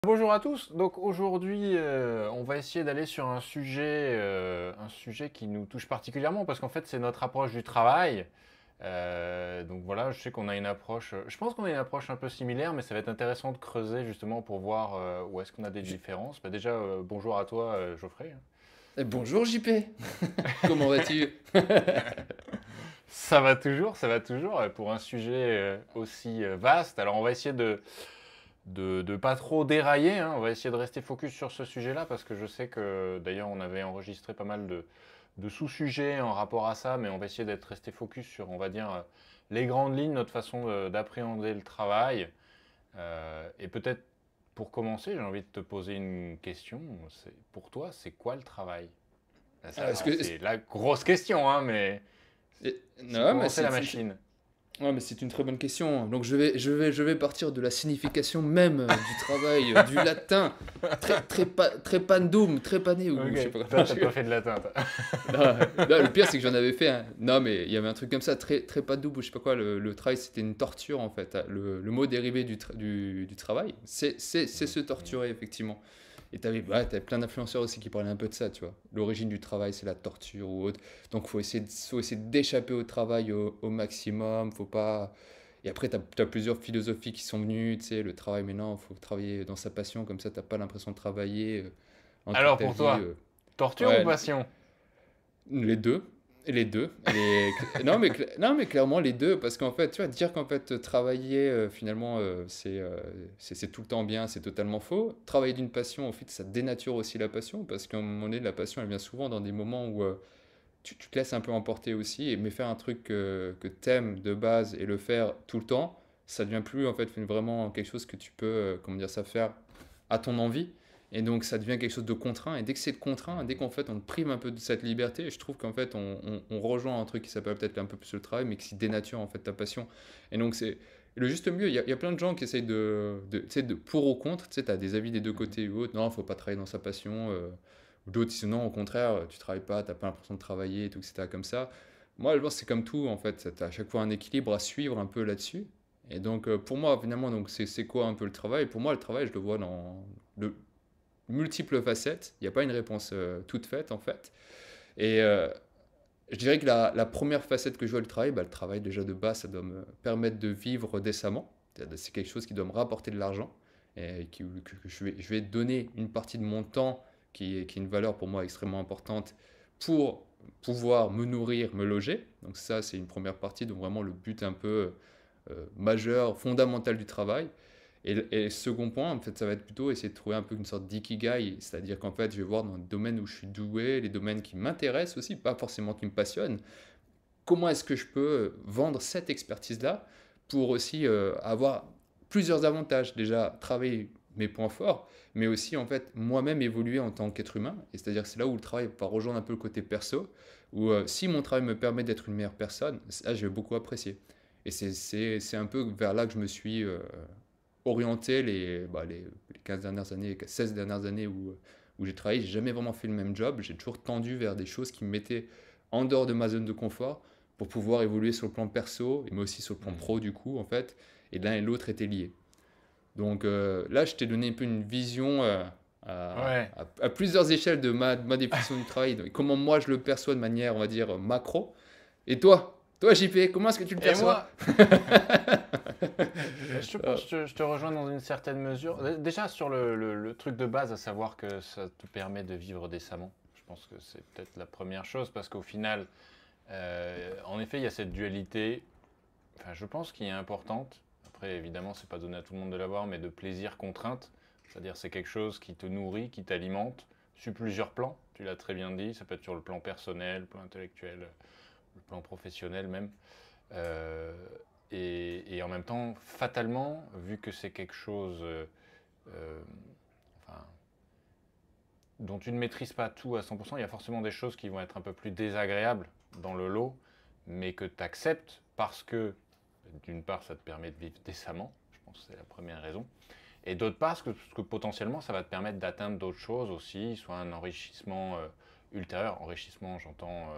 Bonjour à tous. Donc aujourd'hui, on va essayer d'aller sur un sujet qui nous touche particulièrement parce qu'en fait, c'est notre approche du travail. Donc voilà, je sais qu'on a une approche, je pense qu'on a une approche un peu similaire, mais ça va être intéressant de creuser justement pour voir où est-ce qu'on a des J- différences. Bah déjà, bonjour à toi, Geoffrey. Bonjour JP, comment vas-tu? Ça va toujours pour un sujet aussi vaste. Alors on va essayer de pas trop dérailler, hein. On va essayer de rester focus sur ce sujet-là parce que je sais que d'ailleurs on avait enregistré pas mal de sous-sujets en rapport à ça, mais on va essayer d'être resté focus sur, on va dire, les grandes lignes, notre façon d'appréhender le travail. Et peut-être pour commencer, j'ai envie de te poser une question. Pour toi, c'est quoi le travail? Est-ce Alors, que... c'est la grosse question, hein, mais c'est Non, mais commencer la machine. ouais, mais c'est une très bonne question. Donc je vais partir de la signification même du travail, du latin, trepandum, trepaneum, je sais Ok, pas toi, comment t'as pas fait de latin, toi. Non, non, le pire c'est que j'en avais fait un. Non, mais il y avait un truc comme ça, trepadum, ou je sais pas quoi, le travail c'était une torture en fait. Le mot dérivé du travail, c'est se torturer effectivement. Et t'avais plein d'influenceurs aussi qui parlaient un peu de ça, tu vois. L'origine du travail, c'est la torture ou autre. Donc, faut essayer d'échapper au travail au maximum. Faut pas. Et après, t'as plusieurs philosophies qui sont venues, tu sais, le travail, mais non, faut travailler dans sa passion, comme ça, t'as pas l'impression de travailler en toute Alors ta pour vie. toi, torture ou Ouais, passion? les deux. Et les deux. Non, mais clairement, les deux. Parce qu'en fait, tu vois, dire qu'en fait, travailler, finalement, c'est tout le temps bien, c'est totalement faux. Travailler d'une passion, en fait, ça dénature aussi la passion. Parce qu'à un moment donné, la passion, elle vient souvent dans des moments où tu te laisses un peu emporter aussi. Mais faire un truc que t'aimes de base et le faire tout le temps, ça devient plus, en fait, vraiment quelque chose que tu peux, comment dire ça, faire à ton envie. Et donc ça devient quelque chose de contraint. Et dès que c'est contraint, dès qu'en fait on te prive un peu de cette liberté, je trouve qu'en fait on rejoint un truc qui s'appelle peut-être un peu plus le travail, mais qui dénature en fait ta passion. Et donc c'est le juste milieu. Il y a plein de gens qui essayent tu sais, de pour ou contre. Tu sais, tu as des avis des deux côtés ou autres. Non, faut pas travailler dans sa passion. Ou d'autres, sinon au contraire, tu travailles pas, t'as pas l'impression de travailler, et tout, etc. Comme ça. Moi, je pense que c'est comme tout en fait. Tu as à chaque fois un équilibre à suivre un peu là-dessus. Et donc, pour moi, finalement, donc c'est quoi un peu le travail? Pour moi, le travail, je le vois dans de multiples facettes. Il n'y a pas une réponse toute faite, en fait. Et je dirais que la première facette que je vois du travail, bah, le travail déjà de base, ça doit me permettre de vivre décemment. C'est quelque chose qui doit me rapporter de l'argent et que je vais donner une partie de mon temps qui est une valeur pour moi extrêmement importante pour pouvoir me nourrir, me loger. Donc ça, c'est une première partie, donc vraiment le but un peu majeur, fondamental du travail. Et le second point, en fait, ça va être plutôt essayer de trouver un peu une sorte d'ikigai, c'est-à-dire qu'en fait, je vais voir dans les domaines où je suis doué, les domaines qui m'intéressent aussi, pas forcément qui me passionnent, comment est-ce que je peux vendre cette expertise-là pour aussi avoir plusieurs avantages. Déjà, travailler mes points forts, mais aussi, en fait, moi-même évoluer en tant qu'être humain. Et c'est-à-dire que c'est là où le travail va rejoindre un peu le côté perso, où si mon travail me permet d'être une meilleure personne, ça, je vais beaucoup apprécier. Et c'est un peu vers là que je me suis orienté les 15 dernières années, 16 dernières années où j'ai travaillé. J'ai jamais vraiment fait le même job. J'ai toujours tendu vers des choses qui me mettaient en dehors de ma zone de confort pour pouvoir évoluer sur le plan perso, mais aussi sur le plan pro du coup, en fait. Et l'un et l'autre étaient liés. Donc là, je t'ai donné un peu une vision Ouais. à plusieurs échelles de ma définition du travail, donc, comment moi je le perçois de manière, on va dire, macro. Et toi JP, comment est-ce que tu le Et perçois? moi, je pense Euh, que je te rejoins dans une certaine mesure. Déjà sur le truc de base, à savoir que ça te permet de vivre décemment. Je pense que c'est peut-être la première chose parce qu'au final, en effet, il y a cette dualité. Enfin, je pense qui est importante. Après, évidemment, c'est pas donné à tout le monde de l'avoir, mais de plaisir-contrainte. C'est-à-dire, c'est quelque chose qui te nourrit, qui t'alimente sur plusieurs plans. Tu l'as très bien dit. Ça peut être sur le plan personnel, le plan intellectuel, le plan professionnel même. Euh, et en même temps, fatalement, vu que c'est quelque chose euh, enfin, dont tu ne maîtrises pas tout à 100%, il y a forcément des choses qui vont être un peu plus désagréables dans le lot, mais que tu acceptes parce que, d'une part, ça te permet de vivre décemment, je pense que c'est la première raison, et d'autre part, parce que potentiellement, ça va te permettre d'atteindre d'autres choses aussi, soit un enrichissement ultérieur, enrichissement, j'entends,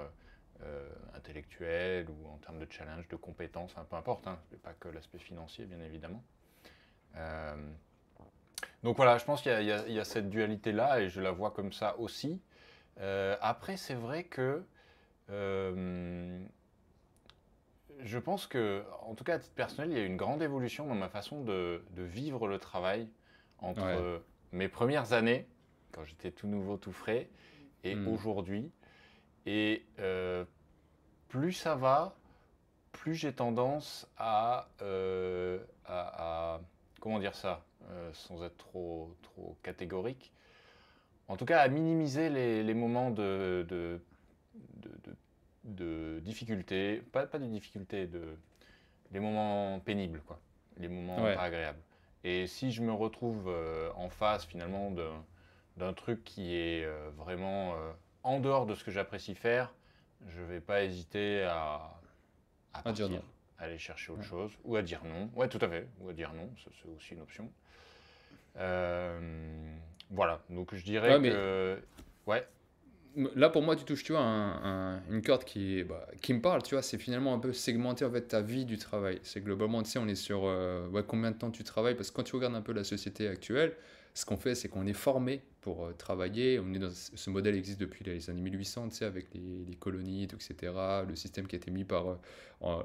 intellectuel ou en termes de challenge, de compétences, peu importe, hein, pas que l'aspect financier, bien évidemment. Euh, Donc voilà, je pense qu'il y a cette dualité-là et je la vois comme ça aussi. Après, c'est vrai que euh, je pense que, en tout cas à titre personnel, il y a eu une grande évolution dans ma façon de vivre le travail Ouais. entre mes premières années, quand j'étais tout nouveau, tout frais, et Hmm. aujourd'hui. Et plus ça va, plus j'ai tendance comment dire ça, sans être trop catégorique, en tout cas à minimiser les moments de, de- de difficulté, pas de difficulté, les moments pénibles, quoi, les moments pas Ouais. agréables. Et si je me retrouve en face finalement d'un truc qui est vraiment en dehors de ce que j'apprécie faire, je vais pas hésiter à À dire partir, non. à aller chercher autre Ouais. chose, ou à dire non. Ouais, tout à fait, ou à dire non, ça, c'est aussi une option. Euh, voilà, donc je dirais Ouais, mais que, ouais, là, pour moi, tu touches, tu vois, une corde qui me parle, tu vois, c'est finalement un peu segmenter en fait ta vie du travail. C'est globalement, tu sais, on est sur ouais, combien de temps tu travailles, parce que quand tu regardes un peu la société actuelle, ce qu'on fait, c'est qu'on est formé pour travailler. On est dans ce modèle existe depuis les années 1800, tu sais, avec les colonies, etc. Le système qui a été mis par,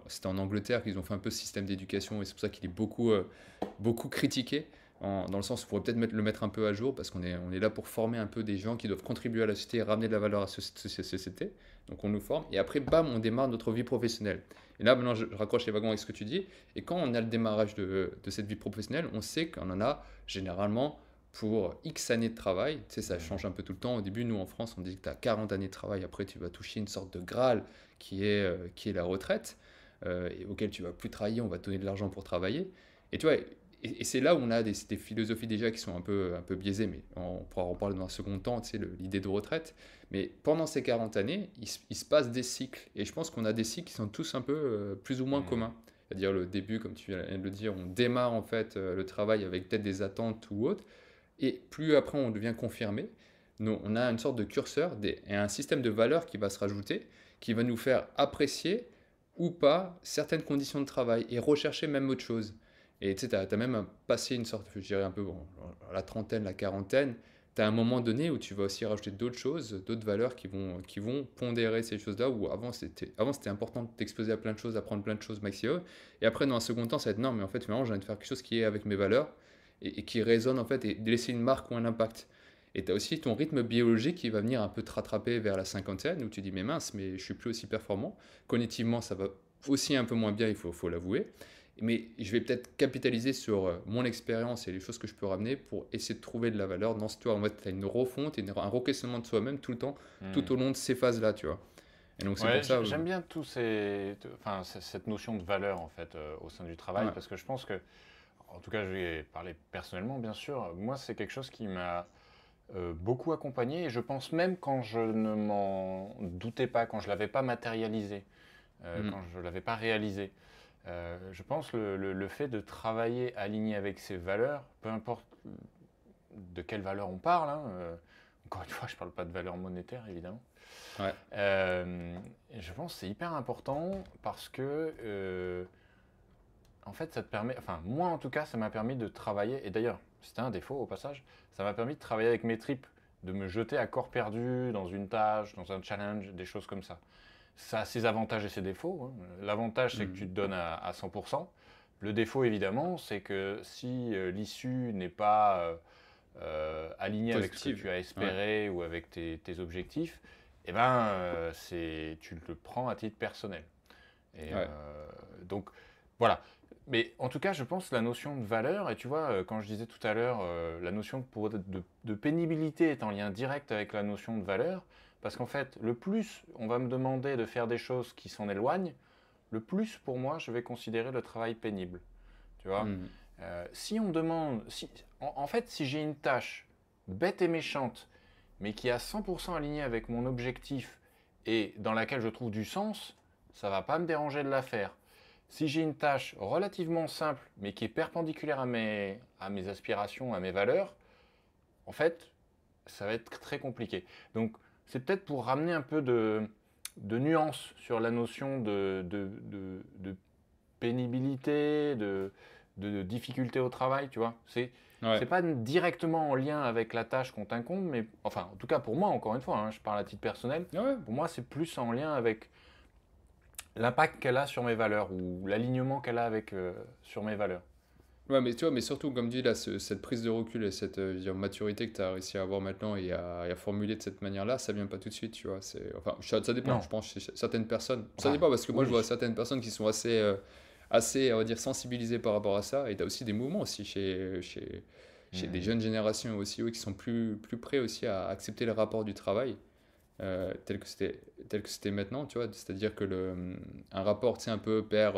c'était en Angleterre qu'ils ont fait un peu ce système d'éducation, et c'est pour ça qu'il est beaucoup critiqué dans le sens où on pourrait peut-être le mettre un peu à jour parce on est là pour former un peu des gens qui doivent contribuer à la société et ramener de la valeur à cette société. Donc on nous forme et après, bam, on démarre notre vie professionnelle. Et là, maintenant, je raccroche les wagons avec ce que tu dis. Et quand on a le démarrage de cette vie professionnelle, on sait qu'on en a généralement pour X années de travail. Tu sais, ça change un peu tout le temps. Au début, nous en France, on dit que tu as 40 années de travail. Après, tu vas toucher une sorte de Graal qui est la retraite, et auquel tu vas plus travailler. On va te donner de l'argent pour travailler. Et tu vois, et c'est là où on a des philosophies déjà qui sont un peu biaisées, mais on pourra en parler dans un second temps, tu sais, l'idée de retraite. Mais pendant ces 40 années, il se passe des cycles. Et je pense qu'on a des cycles qui sont tous un peu plus ou moins hmm, communs. C'est-à-dire le début, comme tu viens de le dire, on démarre en fait le travail avec peut-être des attentes ou autres. Et plus après on devient confirmé, nous, on a une sorte de curseur et un système de valeurs qui va se rajouter, qui va nous faire apprécier ou pas certaines conditions de travail et rechercher même autre chose. Et tu sais, tu as même passé une sorte, je dirais un peu, bon, la trentaine, la quarantaine, tu as un moment donné où tu vas aussi rajouter d'autres choses, d'autres valeurs qui vont pondérer ces choses-là, où avant c'était important de t'exposer à plein de choses, apprendre plein de choses maximum. Et après, dans un second temps, ça va être non, mais en fait, finalement, j'ai envie de faire quelque chose qui est avec mes valeurs et qui résonne en fait, et de laisser une marque ou un impact. Et tu as aussi ton rythme biologique qui va venir un peu te rattraper vers la cinquantaine, où tu dis, mais mince, mais je suis plus aussi performant. Cognitivement, ça va aussi un peu moins bien, il faut l'avouer. Mais je vais peut-être capitaliser sur mon expérience et les choses que je peux ramener pour essayer de trouver de la valeur dans ce toi. En fait, tu as une refonte et un requestionnement de soi-même tout le temps, hmm. tout au long de ces phases-là, tu vois. Et donc c'est Ouais, pour ça. j'aime bien enfin, cette notion de valeur en fait au sein du travail Ouais. parce que je pense que, en tout cas, je vais parler personnellement, bien sûr. Moi, c'est quelque chose qui m'a beaucoup accompagné et je pense même quand je ne m'en doutais pas, quand je l'avais pas matérialisé, Mm. quand je l'avais pas réalisé. Je pense le fait de travailler aligné avec ses valeurs, peu importe de quelle valeur on parle, hein, encore une fois, je parle pas de valeur monétaire évidemment. Ouais. Et je pense que c'est hyper important parce que en fait, ça te permet, enfin moi en tout cas, ça m'a permis de travailler, et d'ailleurs, c'était un défaut au passage, ça m'a permis de travailler avec mes tripes, de me jeter à corps perdu dans une tâche, dans un challenge, des choses comme ça. Ça a ses avantages et ses défauts, hein. L'avantage, c'est que tu Mm. te donnes à 100%. Le défaut, évidemment, c'est que si l'issue n'est pas aligné avec ce que Positive. tu as Ouais. espéré ou avec tes objectifs, eh ben, tu le prends à titre personnel. Et Ouais. donc, voilà. Mais en tout cas, je pense que la notion de valeur, et tu vois, quand je disais tout à l'heure, la notion de pénibilité est en lien direct avec la notion de valeur, parce qu'en fait, le plus on va me demander de faire des choses qui s'en éloignent, le plus pour moi, je vais considérer le travail pénible. Tu vois. Mm. Si on me demande, en fait, si j'ai une tâche bête et méchante, mais qui est à 100% alignée avec mon objectif et dans laquelle je trouve du sens, ça va pas me déranger de la faire. Si j'ai une tâche relativement simple, mais qui est perpendiculaire à mes aspirations, à mes valeurs, en fait, ça va être très compliqué. Donc, c'est peut-être pour ramener un peu de nuance sur la notion de pénibilité, de difficulté au travail, tu vois. Ouais. c'est pas directement en lien avec la tâche qu'on t'incombe, mais enfin, en tout cas pour moi, encore une fois, hein, je parle à titre personnel, Ouais. pour moi, c'est plus en lien avec l'impact qu'elle a sur mes valeurs ou l'alignement qu'elle a avec, sur mes valeurs. Ouais, mais tu vois, mais surtout, comme dit là, cette prise de recul et cette je veux dire, maturité que tu as réussi à avoir maintenant et à formuler de cette manière-là, ça vient pas tout de suite, tu vois. Enfin, ça dépend, Non. je pense, chez certaines personnes. Ça Enfin, dépend parce que moi, je oui. vois certaines personnes qui sont assez, on va dire, sensibilisées par rapport à ça. Et tu as aussi des mouvements aussi chez des Hmm. jeunes générations aussi, eux, qui sont plus prêts aussi à accepter le rapport du travail tel que c'était maintenant, tu vois. C'est-à-dire que un rapport, tu sais, un peu père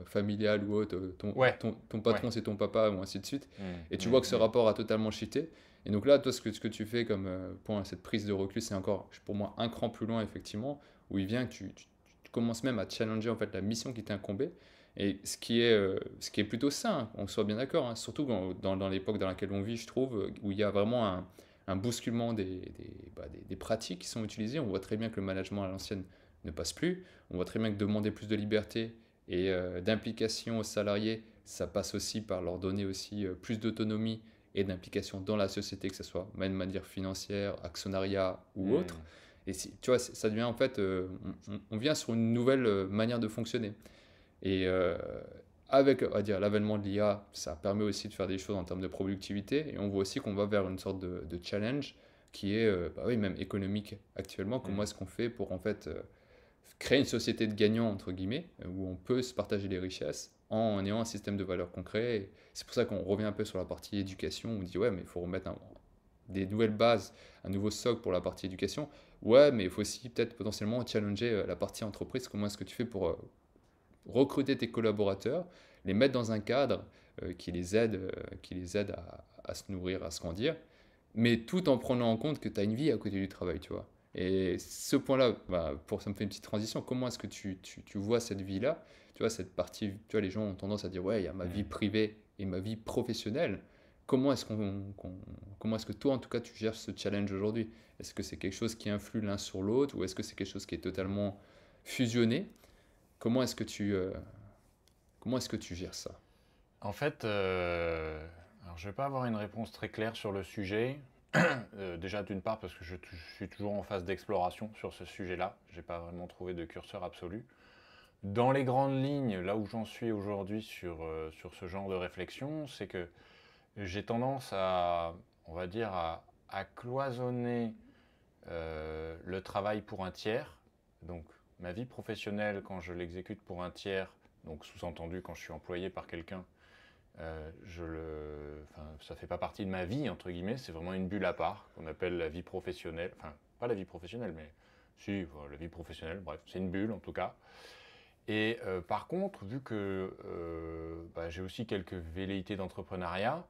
familial ou autre, Ouais, ton ouais. patron c'est ton papa ou ainsi de suite. Hmm, Et tu hmm, vois que ce hmm. rapport a totalement chuté. Et donc là, toi, ce que tu fais comme point, cette prise de recul, c'est encore, pour moi, un cran plus loin, effectivement, où il vient que tu commences même à challenger en fait la mission qui t'est incombée. Et ce qui est plutôt sain, hein, on soit bien d'accord, hein, surtout dans l'époque dans laquelle on vit, je trouve, où il y a vraiment un bousculement des pratiques qui sont utilisées. On voit très bien que le management à l'ancienne ne passe plus. On voit très bien que demander plus de liberté et d'implication aux salariés, ça passe aussi par leur donner aussi plus d'autonomie et d'implication dans la société, que ce soit même de manière financière, actionnariat ou autre. Hmm. Et tu vois, ça devient en fait, on vient sur une nouvelle manière de fonctionner. Et avec, on va dire, l'avènement de l'IA, ça permet aussi de faire des choses en termes de productivité. Et on voit aussi qu'on va vers une sorte de challenge qui est, bah oui, même économique actuellement. Comment Hmm. est-ce qu'on fait pour en fait créer une société de gagnants, entre guillemets, où on peut se partager les richesses en ayant un système de valeurs concret. Et c'est pour ça qu'on revient un peu sur la partie éducation. On dit, ouais, mais il faut remettre des nouvelles bases, un nouveau socle pour la partie éducation. Ouais, mais il faut aussi peut-être potentiellement challenger la partie entreprise. Comment est-ce que tu fais pour recruter tes collaborateurs, les mettre dans un cadre qui les aide à se nourrir, à se grandir, mais tout en prenant en compte que tu as une vie à côté du travail, tu vois. Et ce point-là, bah, ça me fait une petite transition. Comment est-ce que tu vois cette vie-là? Tu vois, cette partie, tu vois, les gens ont tendance à dire, ouais, il y a ma vie Hmm. privée et ma vie professionnelle. Comment est-ce que toi, en tout cas, tu gères ce challenge aujourd'hui? Est-ce que c'est quelque chose qui influe l'un sur l'autre ou est-ce que c'est quelque chose qui est totalement fusionné? Comment est-ce que tu gères ça? En fait, alors je vais pas avoir une réponse très claire sur le sujet. Déjà d'une part parce que je suis toujours en phase d'exploration sur ce sujet-là. J'ai pas vraiment trouvé de curseur absolu. Dans les grandes lignes, là où j'en suis aujourd'hui sur ce genre de réflexion, c'est que j'ai tendance à, on va dire, à cloisonner le travail pour un tiers. Donc ma vie professionnelle, quand je l'exécute pour un tiers, donc sous-entendu quand je suis employé par quelqu'un, enfin, ça fait pas partie de ma vie, entre guillemets, c'est vraiment une bulle à part, qu'on appelle la vie professionnelle. Enfin, pas la vie professionnelle, mais si, la vie professionnelle, bref, c'est une bulle en tout cas. Et par contre, vu que bah, j'ai aussi quelques velléités d'entrepreneuriat,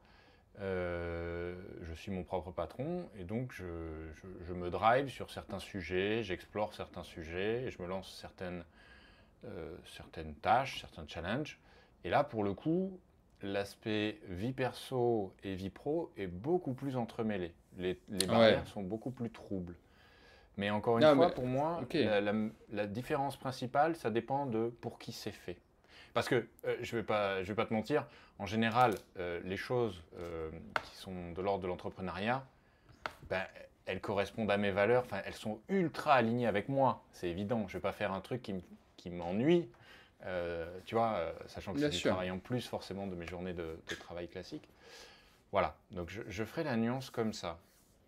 je suis mon propre patron et donc je me drive sur certains sujets, j'explore certains sujets et je me lance certaines tâches, certains challenges. Et là, pour le coup, l'aspect vie perso et vie pro est beaucoup plus entremêlé. Les Ouais. barrières sont beaucoup plus troubles. Mais encore une Non, fois, mais pour moi, ok. la différence principale, ça dépend de pour qui c'est fait. Parce que je vais pas te mentir, en général, les choses qui sont de l'ordre de l'entrepreneuriat, ben, elles correspondent à mes valeurs, enfin, elles sont ultra alignées avec moi, c'est évident. Je ne vais pas faire un truc qui m'ennuie, tu vois, sachant que c'est Bien du sûr. travail en plus forcément de mes journées de travail classiques. Voilà, donc je ferai la nuance comme ça.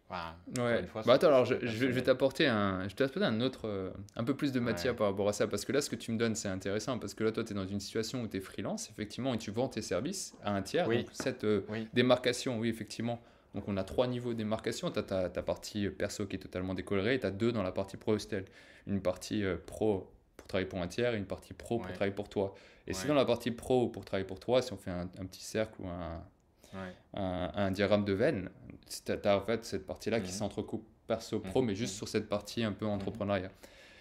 Enfin, encore Ouais. une fois, Bah attends, alors c'est je vais personnel. t'apporter un autre, un peu plus de matière Ouais. par rapport à ça, parce que là, ce que tu me donnes, c'est intéressant, parce que là, toi, tu es dans une situation où tu es freelance, effectivement, et tu vends tes services à un tiers. Donc, Oui, cette oui, démarcation, oui, effectivement. Donc, on a trois niveaux de démarcation. Tu as ta partie perso qui est totalement décolorée, et tu as deux dans la partie professionnelle. Une partie pro pour travailler pour un tiers et une partie pro pour ouais, travailler pour toi. Et si dans ouais, la partie pro pour travailler pour toi, si on fait un petit cercle ou ouais. un diagramme de veine, tu as en fait cette partie-là qui Mhm, s'entrecoupe perso-pro, mhm, mais juste mhm, sur cette partie un peu mhm. entrepreneuriat.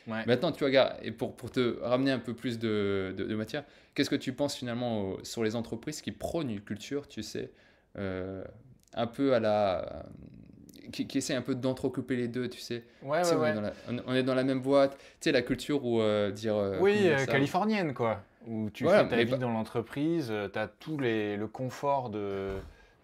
Ouais. Maintenant, tu vois, regarde, et pour te ramener un peu plus de matière, qu'est-ce que tu penses finalement sur les entreprises qui prônent une culture, tu sais, euh, un peu qui essaie un peu d'entrecouper les deux, tu sais. Ouais, Tu sais, ouais, on est ouais. dans la même boîte. Tu sais, la culture où dire, comment Oui, dire ça? californienne, quoi. Où tu Voilà, fais ta mais vie pas. dans l'entreprise, tu as le confort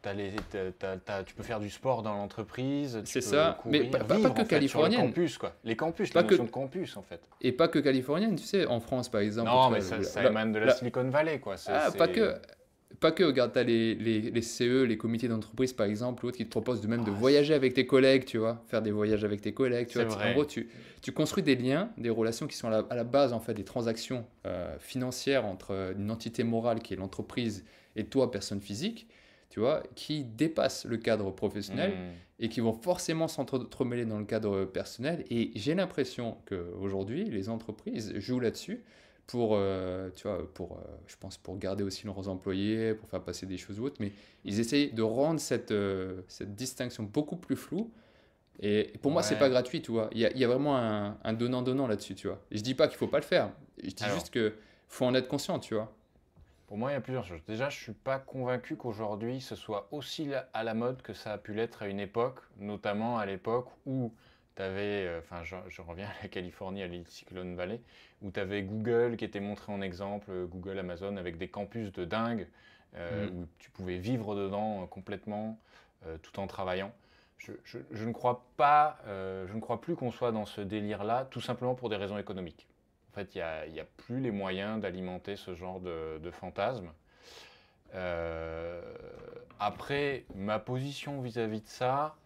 tu peux faire du sport dans l'entreprise, tu C'est peux ça, mais courir, pas vivre que en fait sur le californienne, campus, quoi. Les campus, la pas que, notion de campus en fait. et pas que californienne, tu sais, en France par exemple, Non, tu mais vois, ça émane de la la- Silicon Valley, quoi. ah, pas que, regarde, t'as les CE, les comités d'entreprise par exemple, ou autres qui te proposent de même de Ah, voyager avec tes collègues, tu vois, faire des voyages avec tes collègues, tu c'est vois. En gros, vrai. tu construis des liens, des relations qui sont à la base en fait des transactions financières entre une entité morale qui est l'entreprise et toi, personne physique, tu vois, qui dépassent le cadre professionnel Hmm. et qui vont forcément s'entremêler dans le cadre personnel. Et j'ai l'impression qu'aujourd'hui, les entreprises jouent là-dessus pour, tu vois, je pense, pour garder aussi leurs employés, pour faire passer des choses ou autres, mais ils essayent de rendre cette distinction beaucoup plus floue. Et pour moi, c'est pas Ouais. gratuit, tu vois. Il y a vraiment un donnant-donnant là-dessus, tu vois. Et je dis pas qu'il faut pas le faire. Je dis Alors, juste que faut en être conscient, tu vois. pour moi, il y a plusieurs choses. Déjà, je suis pas convaincu qu'aujourd'hui ce soit aussi à la mode que ça a pu l'être à une époque, notamment à l'époque où tu avais, enfin, je reviens à la Californie, à l'île Silicon Valley, où tu avais Google qui était montré en exemple, Google, Amazon, avec des campus de dingue, Mm. où tu pouvais vivre dedans complètement, tout en travaillant. Je ne crois pas, je ne crois plus qu'on soit dans ce délire-là, tout simplement pour des raisons économiques. En fait, il y a plus les moyens d'alimenter ce genre de fantasme. Euh, Après, ma position vis-à-vis de ça,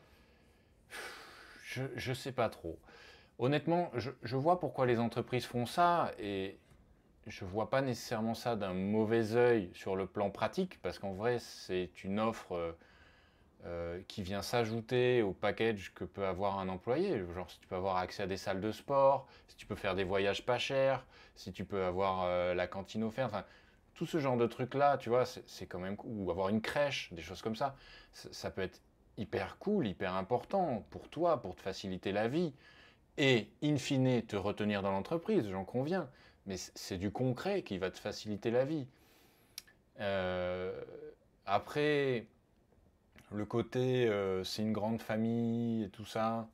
je ne sais pas trop. Honnêtement, je vois pourquoi les entreprises font ça et je ne vois pas nécessairement ça d'un mauvais œil sur le plan pratique, parce qu'en vrai, c'est une offre qui vient s'ajouter au package que peut avoir un employé. Genre, si tu peux avoir accès à des salles de sport, si tu peux faire des voyages pas chers, si tu peux avoir la cantine offerte, enfin, tout ce genre de trucs-là, tu vois, c'est quand même cool. Ou avoir une crèche, des choses comme ça. Ça peut être hyper cool, hyper important pour toi, pour te faciliter la vie. Et, in fine, te retenir dans l'entreprise, j'en conviens. Mais c'est du concret qui va te faciliter la vie. Euh, Après, le côté c'est une grande famille et tout ça,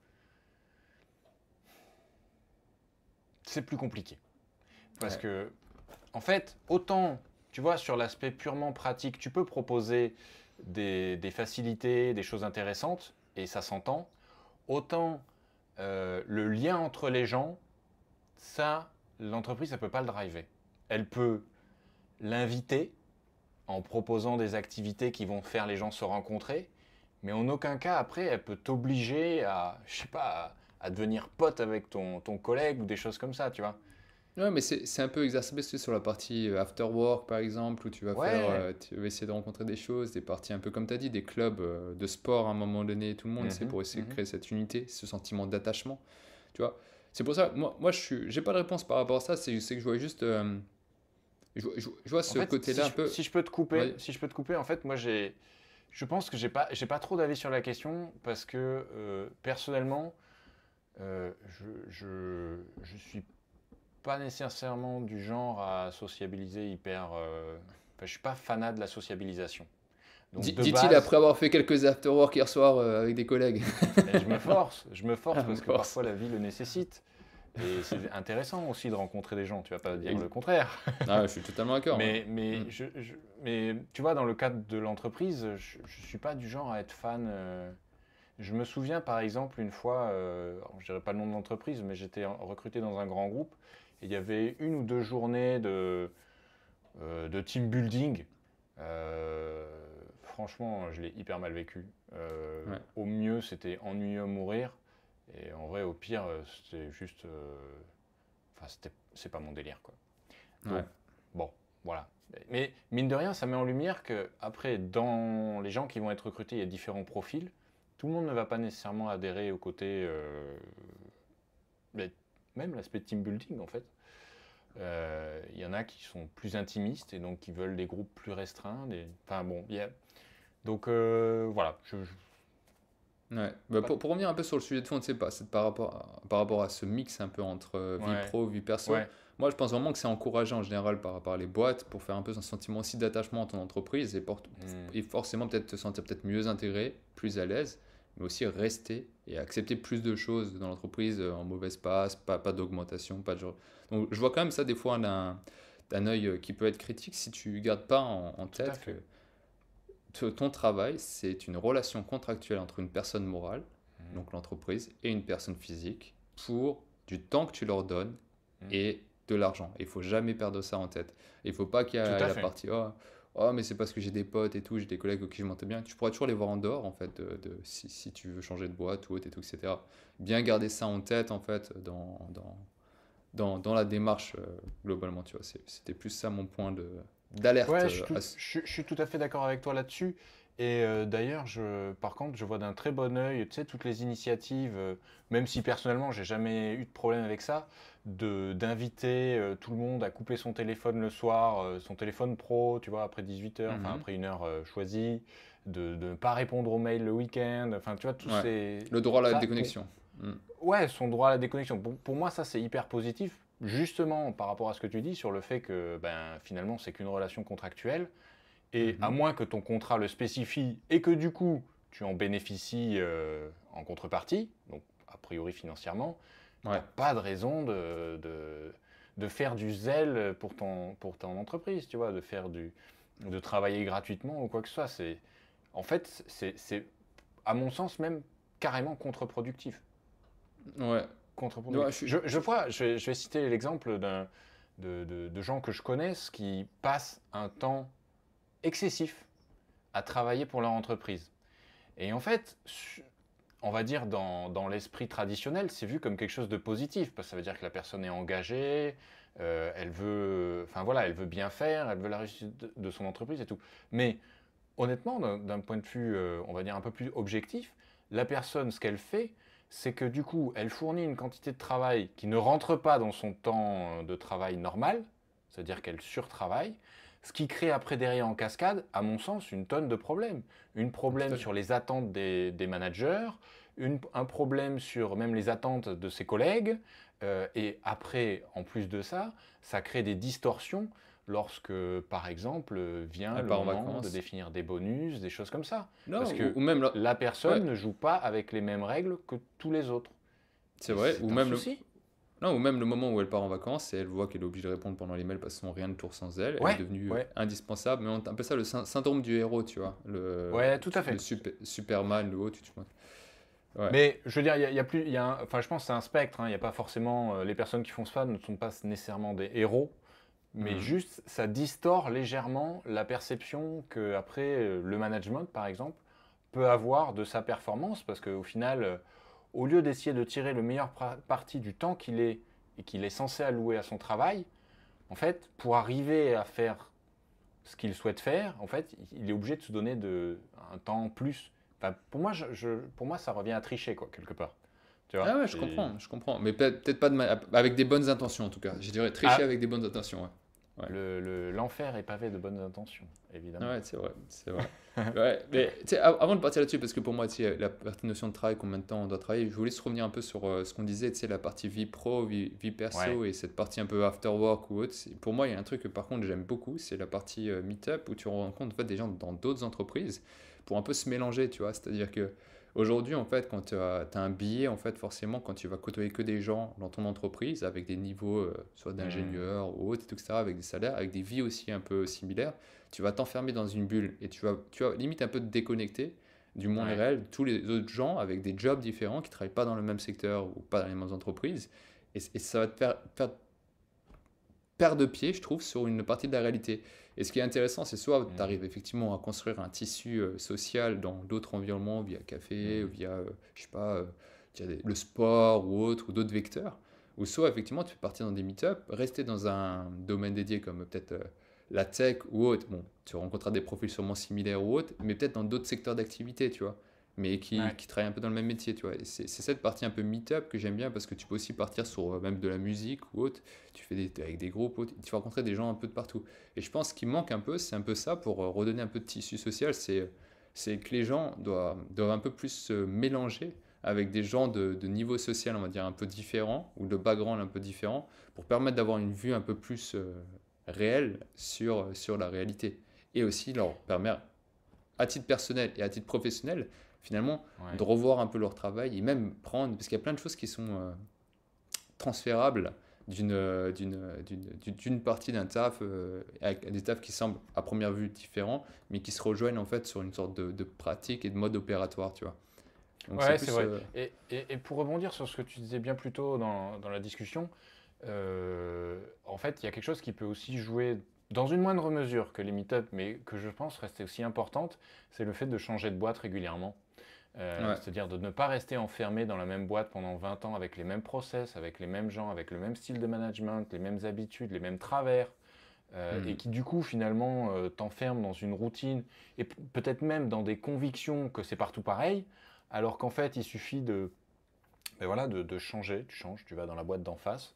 c'est plus compliqué. Parce Ouais. que, en fait, autant, tu vois, sur l'aspect purement pratique, tu peux proposer des facilités, des choses intéressantes, et ça s'entend. Autant le lien entre les gens, ça, l'entreprise, elle ne peut pas le driver. Elle peut l'inviter en proposant des activités qui vont faire les gens se rencontrer, mais en aucun cas, après, elle peut t'obliger à, je sais pas, à devenir pote avec ton collègue ou des choses comme ça, tu vois. Ouais, mais c'est un peu exacerbé c'est sur la partie after work, par exemple, où Ouais. tu vas essayer de rencontrer des choses, des parties un peu comme tu as dit, des clubs de sport à un moment donné, tout le monde, c'est Mhm, pour essayer de mhm. créer cette unité, ce sentiment d'attachement, tu vois. C'est pour ça, moi j'ai pas de réponse par rapport à ça, c'est que je vois juste, je vois En ce fait, côté-là un peu, si je peux te couper, ouais, si je peux te couper, en fait, moi, je pense que j'ai pas trop d'avis sur la question parce que personnellement, je suis pas nécessairement du genre à sociabiliser hyper. Enfin, je suis pas fanat de la sociabilisation. Donc de dit-il base, après avoir fait quelques after work hier soir avec des collègues. et je me force À parce que force. parfois la vie le nécessite. Et c'est intéressant aussi de rencontrer des gens, tu vas pas dire le contraire. Ah, je suis totalement d'accord. Ouais. Mm. Mais tu vois, dans le cadre de l'entreprise, je suis pas du genre à être fan. Je me souviens par exemple une fois, je dirais pas le nom de l'entreprise, mais j'étais recruté dans un grand groupe et il y avait une ou deux journées de team building. Euh, Franchement, je l'ai hyper mal vécu. Ouais. Au mieux, c'était ennuyeux à mourir. Et en vrai, au pire, c'était juste. Enfin, c'est pas mon délire, quoi. Ouais. Donc, bon, voilà. Mais mine de rien, ça met en lumière que, après, dans les gens qui vont être recrutés, il y a différents profils. Tout le monde ne va pas nécessairement adhérer au côté. Mais même l'aspect team building, en fait. Il y en a qui sont plus intimistes et donc qui veulent des groupes plus restreints. Enfin bon, donc voilà. Ouais. Bah, Pas- pour revenir un peu sur le sujet de fond, c'est pas, c'est par rapport à ce mix un peu entre vie Ouais, pro, vie perso. ouais. Moi, je pense vraiment que c'est encourageant en général par rapport à les boîtes pour faire un peu un sentiment aussi d'attachement à ton entreprise Hmm. et forcément peut-être te sentir peut-être mieux intégré, plus à l'aise, mais aussi rester et accepter plus de choses dans l'entreprise en mauvaise passe, pas d'augmentation, pas de genre. Donc, je vois quand même ça des fois d'un œil qui peut être critique si tu gardes pas en Tout à tête que fait. ton travail, c'est une relation contractuelle entre une personne morale, Mhm. donc l'entreprise, et une personne physique pour du temps que tu leur donnes Mhm. et de l'argent. Il faut jamais perdre ça en tête. Il faut pas qu'il y Tout ait à la fait. partie oh, mais c'est parce que j'ai des potes et tout, j'ai des collègues avec qui je m'entends bien. Tu pourras toujours les voir en dehors, en fait, si tu veux changer de boîte ou autre et tout, etc. Bien garder ça en tête, en fait, dans la démarche globalement, tu vois. C'était plus ça mon point d'alerte. Ouais, je suis tout à fait d'accord avec toi là-dessus. Et d'ailleurs, par contre, je vois d'un très bon œil, tu sais, toutes les initiatives, même si personnellement, j'ai jamais eu de problème avec ça, d'inviter tout le monde à couper son téléphone le soir, son téléphone pro, tu vois, après 18 heures, enfin Mhm. après une heure choisie, de ne pas répondre aux mails le week-end, enfin, tu vois, tous Ouais. ces... Le droit à la Ça, déconnexion. Mm. ouais, son droit à la déconnexion. Pour moi, ça, c'est hyper positif, justement par rapport à ce que tu dis sur le fait que ben, finalement, c'est qu'une relation contractuelle. Et à Mhm. moins que ton contrat le spécifie et que du coup, tu en bénéficies en contrepartie, donc a priori financièrement, tu Ouais. n'as pas de raison de faire du zèle pour ton entreprise, tu vois, de travailler gratuitement ou quoi que ce soit. En fait, c'est, à mon sens, même carrément contre-productif. Ouais. Ouais, Contre-productif. Je vais citer l'exemple de gens que je connaisse qui passent un temps excessif à travailler pour leur entreprise. Et en fait, on va dire dans l'esprit traditionnel, c'est vu comme quelque chose de positif, parce que ça veut dire que la personne est engagée, elle veut, enfin voilà, elle veut bien faire, elle veut la réussite de son entreprise et tout. Mais honnêtement, d'un point de vue, on va dire un peu plus objectif, la personne, ce qu'elle fait, c'est que du coup, elle fournit une quantité de travail qui ne rentre pas dans son temps de travail normal, c'est-à-dire qu'elle surtravaille, ce qui crée après derrière en cascade, à mon sens, une tonne de problèmes. Un tout problème à fait. sur les attentes des managers, un problème sur même les attentes de ses collègues, et après, en plus de ça, ça crée des distorsions lorsque, par exemple, vient Elle le part en moment de vacances. définir des bonus, des choses comme ça. Non, Parce que ou même là. la Ouais, personne ne joue pas avec les mêmes règles que tous les autres. c'est Et vrai. c'est un souci. Non, ou même le moment où elle part en vacances et elle voit qu'elle est obligée de répondre pendant les mails parce qu'ils n'ont rien de tour sans elle. Elle est Ouais, devenue ouais, indispensable. Mais on appelle ça le syndrome du héros, tu vois. ouais, tout à Le fait. Superman, le haut, tu vois. Ouais. Mais je veux dire, il y a plus, enfin, je pense que c'est un spectre. Hein. Il n'y a pas forcément les personnes qui font ça ne sont pas nécessairement des héros, mais Mhm. juste ça distord légèrement la perception que après le management, par exemple, peut avoir de sa performance, parce qu'au final, au lieu d'essayer de tirer le meilleur parti du temps qu'il est et qu'il est censé allouer à son travail, en fait, pour arriver à faire ce qu'il souhaite faire, en fait, il est obligé de se donner un temps plus. Enfin, pour moi, ça revient à tricher, quoi, quelque part. Tu vois, Ah ouais, je comprends, je comprends. Mais peut-être pas avec des bonnes intentions en tout cas. Je dirais tricher Ah, avec des bonnes intentions, ouais. Ouais. l'enfer est pavé de bonnes intentions, évidemment. Ouais, c'est vrai, c'est vrai. Ouais, mais tu sais, avant de partir là-dessus, parce que pour moi, tu sais, la partie notion de travail, combien de temps on doit travailler, je voulais se revenir un peu sur ce qu'on disait, tu sais, la partie vie pro, vie Ouais. perso et cette partie un peu after work ou autre. Pour moi, il y a un truc que par contre j'aime beaucoup, c'est la partie meet-up où tu rencontres en fait des gens dans d'autres entreprises pour un peu se mélanger, tu vois. C'est-à-dire que aujourd'hui, en fait, quand tu as un billet, en fait, forcément, quand tu vas côtoyer que des gens dans ton entreprise avec des niveaux soit Hmm. d'ingénieur ou autre, etc., avec des salaires, avec des vies aussi un peu similaires, tu vas t'enfermer dans une bulle et tu vas limite un peu te déconnecter du monde Ouais. réel, tous les autres gens avec des jobs différents qui ne travaillent pas dans le même secteur ou pas dans les mêmes entreprises. Et ça va te faire perdre de pied, je trouve, sur une partie de la réalité. Et ce qui est intéressant, c'est soit tu Hmm. arrives effectivement à construire un tissu social dans d'autres environnements, via café, Hmm. via, je sais pas, le sport ou autre, ou d'autres vecteurs, ou soit effectivement tu peux partir dans des meet-up, rester dans un domaine dédié comme peut-être la tech ou autre. Bon, tu rencontreras des profils sûrement similaires ou autres, mais peut-être dans d'autres secteurs d'activité, tu vois, mais qui, Ouais. qui travaillent un peu dans le même métier, tu vois. Et c'est cette partie un peu meet-up que j'aime bien parce que tu peux aussi partir sur même de la musique ou autre, tu fais avec des groupes, autres, tu vas rencontrer des gens un peu de partout. Et je pense qu'il manque un peu, c'est un peu ça pour redonner un peu de tissu social, c'est que les gens doivent un peu plus se mélanger avec des gens de niveau social, on va dire, un peu différent, ou de background un peu différent, pour permettre d'avoir une vue un peu plus réelle sur la réalité. Et aussi leur permettre, à titre personnel et à titre professionnel, finalement, Ouais. de revoir un peu leur travail et même prendre, parce qu'il y a plein de choses qui sont transférables d'une partie d'un taf, avec des tafs qui semblent à première vue différents, mais qui se rejoignent en fait sur une sorte de pratique et de mode opératoire, tu vois. Donc c'est Ouais, c'est plus... vrai. Et pour rebondir sur ce que tu disais bien plus tôt dans la discussion, en fait, il y a quelque chose qui peut aussi jouer dans une moindre mesure que les meet-up, mais que je pense rester aussi importante, c'est le fait de changer de boîte régulièrement. Ouais. C'est-à-dire de ne pas rester enfermé dans la même boîte pendant 20 ans avec les mêmes process, avec les mêmes gens, avec le même style de management, les mêmes habitudes, les mêmes travers, et Hmm. qui du coup finalement t'enferme dans une routine et peut-être même dans des convictions que c'est partout pareil, alors qu'en fait il suffit ben voilà, de changer, tu changes, tu vas dans la boîte d'en face.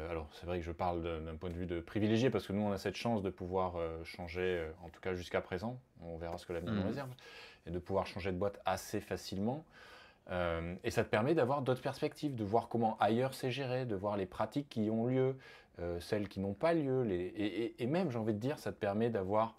Alors c'est vrai que je parle d'un point de vue de privilégié parce que nous on a cette chance de pouvoir changer, en tout cas jusqu'à présent, on verra ce que l'avenir nous Hmm. réserve, et de pouvoir changer de boîte assez facilement. Et ça te permet d'avoir d'autres perspectives, de voir comment ailleurs c'est géré, de voir les pratiques qui ont lieu, celles qui n'ont pas lieu. Et même, j'ai envie de dire, ça te permet d'avoir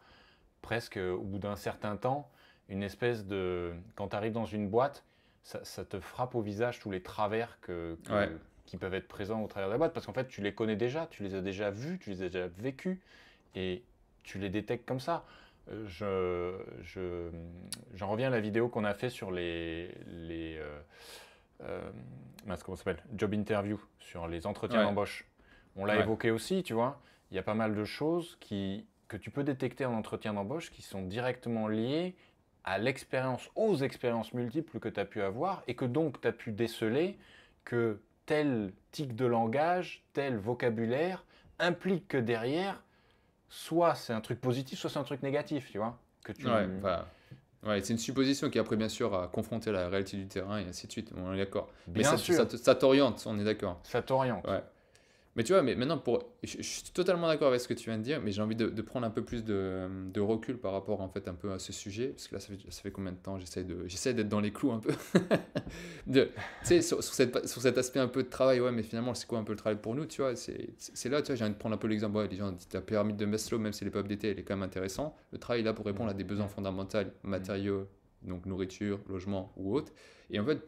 presque, au bout d'un certain temps, une espèce de... Quand tu arrives dans une boîte, ça te frappe au visage tous les travers Ouais. qui peuvent être présents au travers de la boîte, parce qu'en fait, tu les connais déjà, tu les as déjà vus, tu les as déjà vécus, et tu les détectes comme ça. J'en reviens à la vidéo qu'on a fait sur euh, comment ça s'appelle, job interview, sur les entretiens Ouais. d'embauche. On l'a Ouais. évoqué aussi, tu vois. Il y a pas mal de choses que tu peux détecter en entretien d'embauche qui sont directement liées à l'expérience, aux expériences multiples que tu as pu avoir et que donc tu as pu déceler que tel tic de langage, tel vocabulaire implique que derrière, soit c'est un truc positif, soit c'est un truc négatif, tu vois. Que Ouais. tu... Enfin, ouais, c'est une supposition qui après, bien sûr, a confronté la réalité du terrain et ainsi de suite. On est d'accord. Mais Bien sûr, ça t'oriente, on est d'accord. ça t'oriente. Ouais. Mais tu vois, mais maintenant, je suis totalement d'accord avec ce que tu viens de dire, mais j'ai envie de prendre un peu plus de recul par rapport en fait un peu à ce sujet, parce que là, ça fait combien de temps j'essaie d'être dans les clous un peu. Tu sais, sur cet aspect un peu de travail, ouais, mais finalement, c'est quoi un peu le travail pour nous, tu vois, c'est là, tu vois, j'ai envie de prendre un peu l'exemple, ouais, les gens disent la pyramide de Maslow, même si elle n'est pas updatée, elle est quand même intéressante. Le travail est là pour répondre Mm, à des besoins mm, fondamentaux, mm, matériaux, donc nourriture, logement ou autre. Et en fait,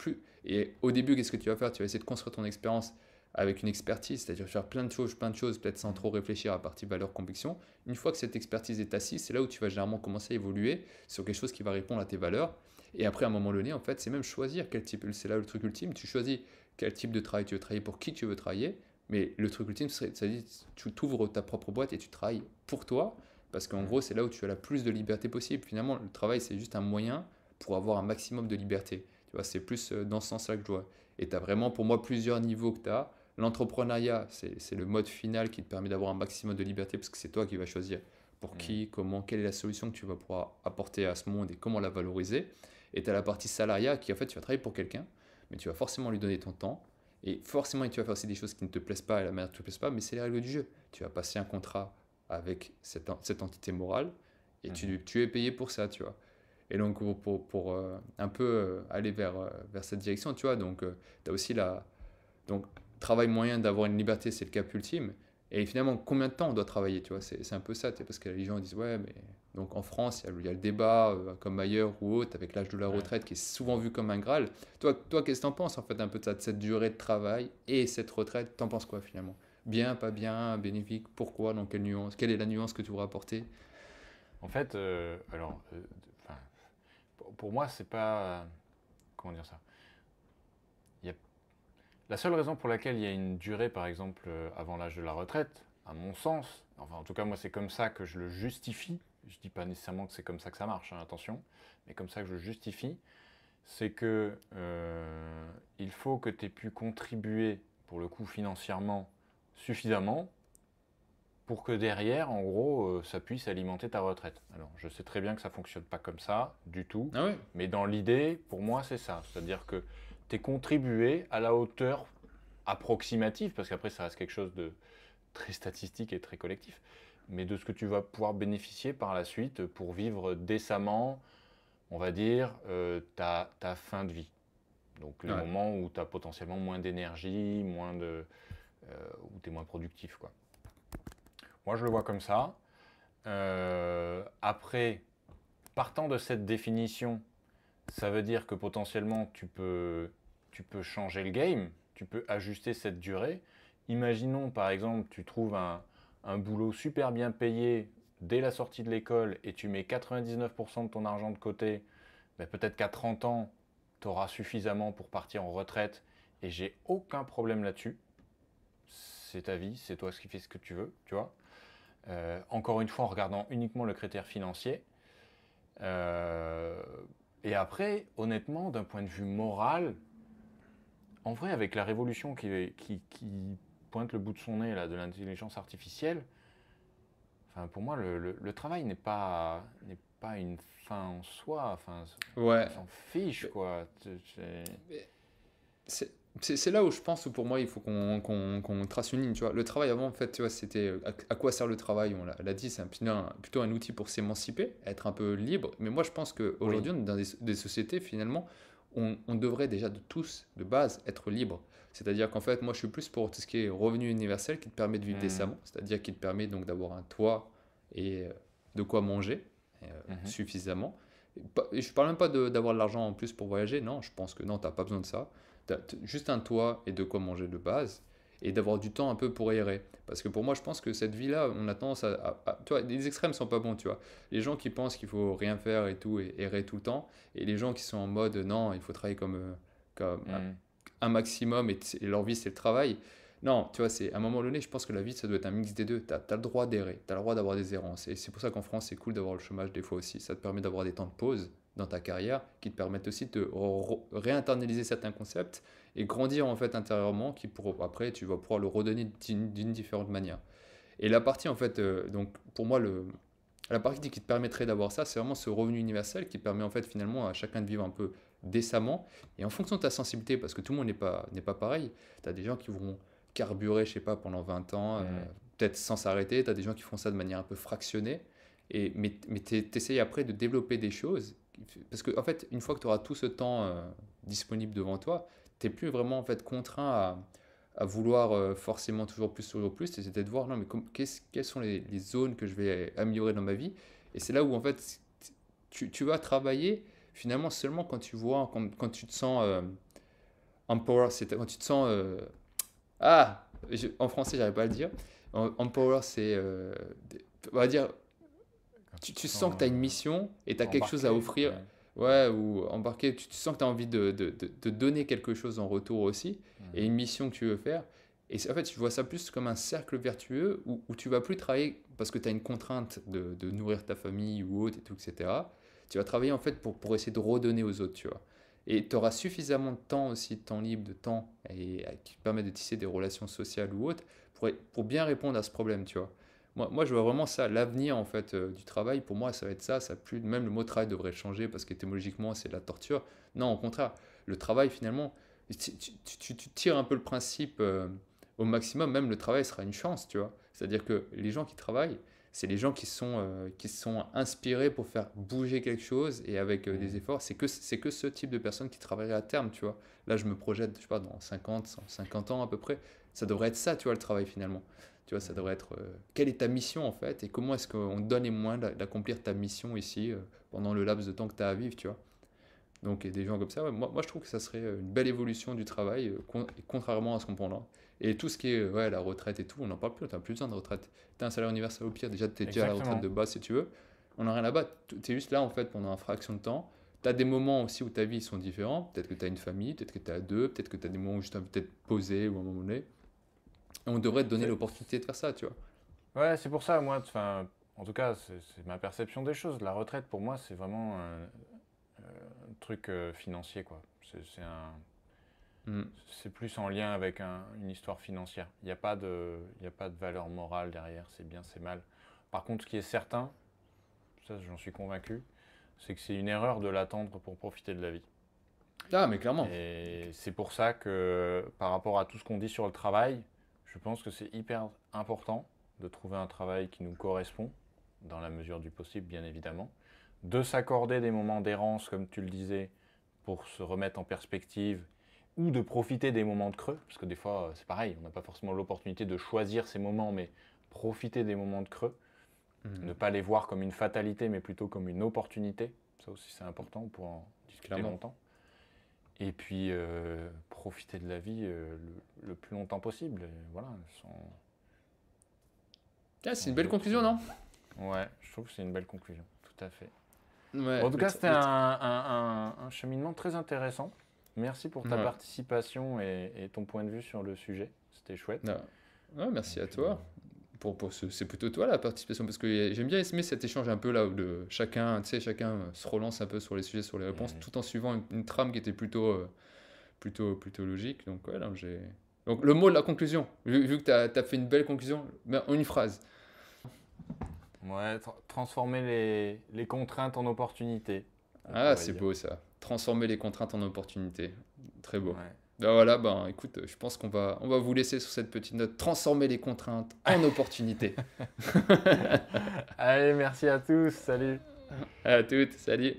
et au début, qu'est-ce que tu vas faire? Tu vas essayer de construire ton expérience avec une expertise, c'est-à-dire faire plein de choses, peut-être sans mm. trop réfléchir à partir valeur conviction. Une fois que cette expertise est assise, c'est là où tu vas généralement commencer à évoluer sur quelque chose qui va répondre à tes valeurs. Et après, à un moment donné, en fait, c'est même choisir quel type, c'est là le truc ultime, tu choisis quel type de travail tu veux travailler, pour qui tu veux travailler, mais le truc ultime, c'est à dire tu t'ouvres ta propre boîte et tu travailles pour toi, parce qu'en Mm. gros, c'est là où tu as la plus de liberté possible. Finalement, le travail, c'est juste un moyen pour avoir un maximum de liberté. Tu vois, c'est plus dans ce sens-là que je vois. Et tu as vraiment, pour moi, plusieurs niveaux que tu as. L'entrepreneuriat, c'est le mode final qui te permet d'avoir un maximum de liberté parce que c'est toi qui vas choisir pour Mm. qui, comment, quelle est la solution que tu vas pouvoir apporter à ce monde et comment la valoriser. Et tu as la partie salariat qui, en fait, tu vas travailler pour quelqu'un, mais tu vas forcément lui donner ton temps. Et forcément, tu vas faire aussi des choses qui ne te plaisent pas et la manière dont tu ne te plaise pas, mais c'est les règles du jeu. Tu vas passer un contrat avec cette entité morale et Mhm. tu es payé pour ça, tu vois. Et donc, pour un peu aller vers cette direction, tu vois, donc tu as aussi donc, travail moyen d'avoir une liberté, c'est le cap ultime. Et finalement, combien de temps on doit travailler, tu vois, c'est un peu ça, parce que les gens disent, ouais, mais donc en France, il y a le débat, comme ailleurs ou autre, avec l'âge de la Ouais. retraite qui est souvent vu comme un Graal. Toi qu'est-ce que t'en penses en fait un peu de ça, de cette durée de travail et cette retraite? T'en penses quoi finalement? Bien, pas bien, bénéfique, pourquoi, dans quelle nuance? Quelle est la nuance que tu voudrais apporter? En fait, enfin, pour moi, c'est pas. Comment dire ça? Il y a- La seule raison pour laquelle il y a une durée, par exemple, avant l'âge de la retraite, à mon sens, enfin, en tout cas, moi, c'est comme ça que je le justifie. Je dis pas nécessairement que c'est comme ça que ça marche, hein, attention, mais comme ça que je le justifie, c'est que il faut que tu aies pu contribuer, pour le coup, financièrement, suffisamment pour que derrière, en gros, ça puisse alimenter ta retraite. Alors, je sais très bien que ça ne fonctionne pas comme ça, du tout, Ah ouais? mais dans l'idée, pour moi, c'est ça. C'est-à-dire que tu es contribué à la hauteur approximative, parce qu'après, ça reste quelque chose de très statistique et très collectif, mais de ce que tu vas pouvoir bénéficier par la suite pour vivre décemment, on va dire, ta fin de vie. Donc, les Ouais. moments où tu as potentiellement moins d'énergie, où tu es moins productif, quoi. Moi, je le vois comme ça. Après, partant de cette définition, ça veut dire que potentiellement tu peux changer le game, tu peux ajuster cette durée. imaginons par exemple, tu trouves un boulot super bien payé dès la sortie de l'école et tu mets 99% de ton argent de côté, ben peut-être qu'à 30 ans, tu auras suffisamment pour partir en retraite et j'ai aucun problème là-dessus. C'est ta vie, c'est toi qui fais ce que tu veux, tu vois. Encore une fois, en regardant uniquement le critère financier. Euh, et après, honnêtement, d'un point de vue moral, en vrai, avec la révolution qui pointe le bout de son nez là, de l'intelligence artificielle, enfin, pour moi, le travail n'est pas une fin en soi. Enfin, on Ouais. s'en fiche, Mais- quoi. mais C'est c'est là où je pense où pour moi il faut qu'on trace une ligne, tu vois. Le travail avant, en fait, tu vois, c'était à quoi sert le travail? On l'a dit, c'est plutôt un outil pour s'émanciper, être un peu libre. Mais moi je pense Oui. qu'aujourd'hui, on est dans des sociétés, finalement, on devrait déjà de tous, de base, être libre. C'est-à-dire qu'en fait, moi je suis plus pour tout ce qui est revenu universel qui te permet de vivre Mhm. décemment, c'est-à-dire qui te permet donc d'avoir un toit et de quoi manger Mhm. suffisamment. Et je parle même pas d'avoir de l'argent en plus pour voyager, non, je pense que non, t'as pas besoin de ça. Juste un toit et de quoi manger de base, et d'avoir du temps un peu pour errer. Parce que pour moi, je pense que cette vie-là, on a tendance tu vois, les extrêmes sont pas bons, tu vois. Les gens qui pensent qu'il faut rien faire et tout, et errer tout le temps, et les gens qui sont en mode non, il faut travailler comme Mhm. un maximum, et leur vie, c'est le travail. Non, tu vois, c'est à un moment donné, je pense que la vie, ça doit être un mix des deux. Tu as le droit d'errer, tu as le droit d'avoir des errances. Et c'est pour ça qu'en France, c'est cool d'avoir le chômage des fois aussi. Ça te permet d'avoir des temps de pause dans ta carrière qui te permettent aussi de réinternaliser certains concepts et grandir en fait intérieurement qui pour après tu vas pouvoir le redonner d'une différente manière. Et la partie en fait donc pour moi la partie qui te permettrait d'avoir ça, c'est vraiment ce revenu universel qui permet en fait finalement à chacun de vivre un peu décemment et en fonction de ta sensibilité parce que tout le monde n'est pas pareil. Tu as des gens qui vont carburer, je sais pas, pendant 20 ans, Mhm. peut-être sans s'arrêter. Tu as des gens qui font ça de manière un peu fractionnée. Mais tu essayes après de développer des choses. Parce que, en fait, une fois que tu auras tout ce temps disponible devant toi, tu n'es plus vraiment en fait, contraint à vouloir forcément toujours plus. Tu essaies de voir, non, mais quelles sont les zones que je vais améliorer dans ma vie. Et c'est là où, en fait, tu vas travailler finalement seulement quand tu vois, quand tu te sens empower, c'est quand tu te sens en français, j'arrive pas à le dire. Empower, c'est. On va dire, Quand tu te tu sens sens que tu as une mission et tu as quelque chose à embarqué, offrir. ouais. Ouais, ou embarqué, tu sens que tu as envie de donner quelque chose en retour aussi, et Mhm. une mission que tu veux faire. Et en fait, tu vois ça plus comme un cercle vertueux où tu vas plus travailler parce que tu as une contrainte de nourrir ta famille ou autre, et tout, etc. Tu vas travailler en fait pour essayer de redonner aux autres, tu vois. Et tu auras suffisamment de temps aussi, de temps libre, de temps, qui te permet de tisser des relations sociales ou autres, pour bien répondre à ce problème, tu vois. Moi, je vois vraiment ça, l'avenir en fait du travail. Pour moi, ça va être ça. Ça plus, même le mot travail devrait changer parce qu'étymologiquement, c'est de la torture. Non, au contraire, le travail finalement, tu tires un peu le principe au maximum. Même le travail sera une chance, tu vois. C'est-à-dire que les gens qui travaillent, c'est les gens qui sont inspirés pour faire bouger quelque chose et avec des Mhm. efforts. C'est que ce type de personnes qui travailleraient à terme, tu vois. Là, je me projette, je sais pas, dans 50, 150 ans à peu près. Ça devrait être ça, tu vois, le travail finalement. Tu vois, ça Mhm. devrait être quelle est ta mission en fait et comment est-ce qu'on te donne les moyens d'accomplir ta mission ici pendant le laps de temps que tu as à vivre, tu vois. Donc, et des gens comme ça, ouais, moi je trouve que ça serait une belle évolution du travail, contrairement à ce qu'on prend là. Et tout ce qui est ouais, la retraite et tout, on n'en parle plus, tu n'as plus besoin de retraite. Tu as un salaire universel au pire, déjà tu es déjà à la retraite Exactement. de base si tu veux. On n'a rien là-bas, tu es juste là en fait pendant une fraction de temps. Tu as des moments aussi où ta vie sont différents. Peut-être que tu as une famille, peut-être que tu as deux, peut-être que tu as des moments où juste envie de te poser ou à un moment donné. Et on devrait te donner C'est, l'opportunité de faire ça, tu vois. ouais, c'est pour ça, moi, enfin, en tout cas, c'est ma perception des choses. La retraite, pour moi, c'est vraiment un truc financier, quoi. Mm. C'est plus en lien avec une histoire financière. Il y a pas de valeur morale derrière, c'est bien, c'est mal. Par contre, ce qui est certain, ça j'en suis convaincu, c'est que c'est une erreur de l'attendre pour profiter de la vie. Ah, mais clairement. Et c'est pour ça que par rapport à tout ce qu'on dit sur le travail, je pense que c'est hyper important de trouver un travail qui nous correspond, dans la mesure du possible bien évidemment, de s'accorder des moments d'errance, comme tu le disais, pour se remettre en perspective, ou de profiter des moments de creux, parce que des fois c'est pareil, on n'a pas forcément l'opportunité de choisir ces moments, mais profiter des moments de creux, ne Mm. pas les voir comme une fatalité, mais plutôt comme une opportunité, ça aussi c'est important, on pourra en discuter Clairement. longtemps. Et puis, profiter de la vie le plus longtemps possible. Et voilà, Ah, c'est sans une belle autre, conclusion, non? Ouais, je trouve que c'est une belle conclusion, tout à fait. Ouais, En tout cas, c'était un cheminement très intéressant. Merci pour ta ouais. participation et ton point de vue sur le sujet. C'était chouette. Non. Ouais, merci Et à puis, toi. C'est plutôt toi la participation, parce que j'aime bien aimer cet échange un peu là où chacun, tu sais, chacun se relance un peu sur les sujets, sur les réponses, tout en suivant une trame qui était plutôt logique. Donc, ouais, là, donc, le mot de la conclusion, vu que tu as fait une belle conclusion, mais en une phrase. ouais, transformer les contraintes en opportunités, on Ah, pourrait c'est dire. beau ça. Transformer les contraintes en opportunités. Très beau. Ouais. Ben voilà, ben écoute, je pense on va vous laisser sur cette petite note. Transformer les contraintes en opportunités. Allez, merci à tous. Salut. À toutes, salut.